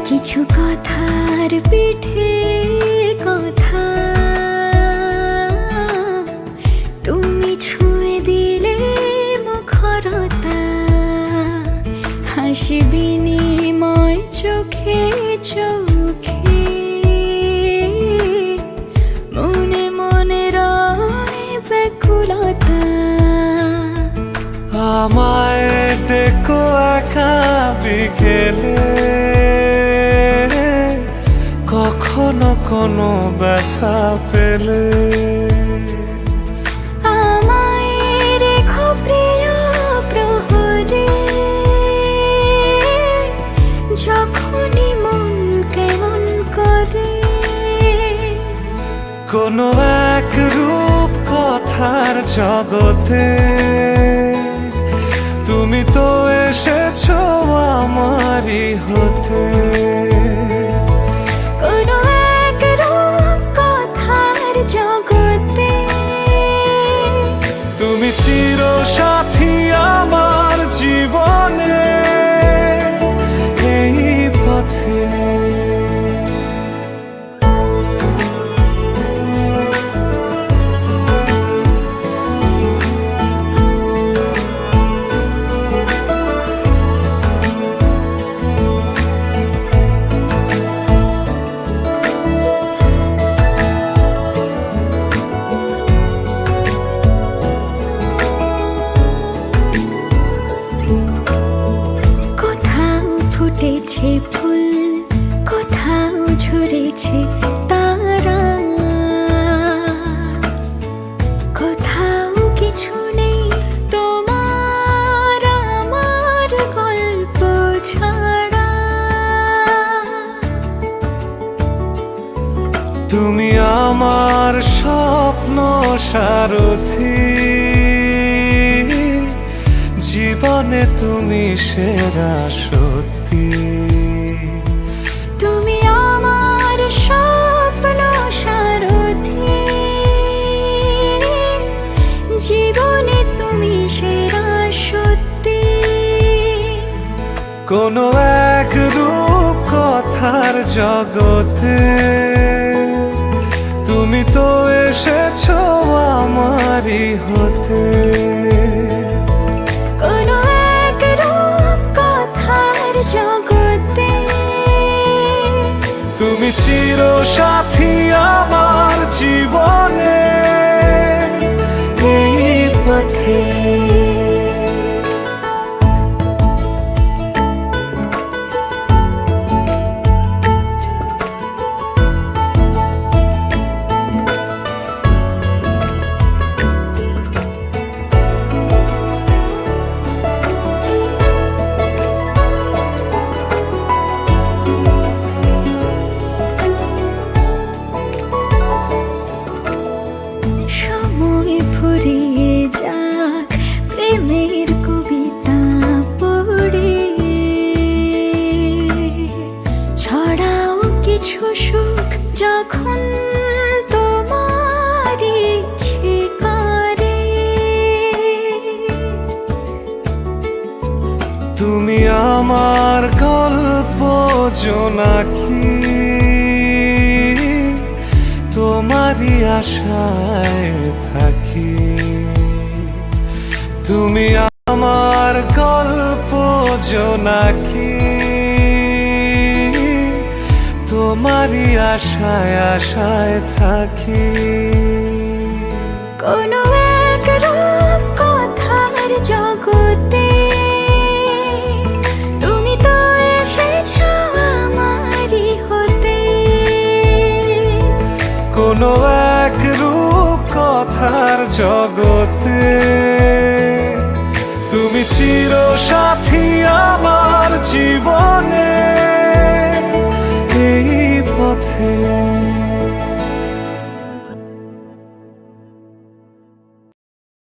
কিছু কথার পিঠে কথা তুমি ছুঁয়ে দিলে মুখরতা, হাসি বিনিময় চোখে চোখে, মনে মনে রয় ব্যাকুলতা। আমায় দেখো একা বিকেলে, কখনো কোনো ব্যথা পেলে আমায় রেখো প্রিয় প্রহরে, যখনই মন কেমন করে। কোনো এক রূপ কথার জগতে তুমি তো এসেছো আমারই হতে। কোনো এক রূপ কথার জগতে তুমি চির সাথী আমার জীবনে, এই পথে। ফুটেছে ফুল, কোথাও ঝরেছে তারা, কোথাও কিছু নেই তোমার আমার গল্প ছাড়া। তুমি আমার স্বপ্ন সারথি, জীবনে তুমি সেরা সত্যি। তুমি আমার স্বপ্ন সারথি, জীবনে তুমি সেরা সত্যি। কোনো এক রূপ কথার জগতে তুমি তো এসেছো আমারই হতে। কোনো এক রূপ কথার জগতে তুমি চির সাথী আমার জীবনে, এই পথে। সময় ফুরিয়ে যাক প্রেমের কবিতা পড়ে, ছড়াও কিছু সুখ যখন তোমার ইচ্ছে করে। তুমি আমার গল্প জোনাকি, তোমারই আশায় থাকি। তুমি আমার গল্প জোনাকি, তোমারই আশায় আশায় থাকি। কোনো এক রূপ কথার জগতে তুমি তো এসেছো আমারই হতে। কোনো এক রূপ কথার জগতে তুমি চির সাথী আমার জীবনে এই পথে।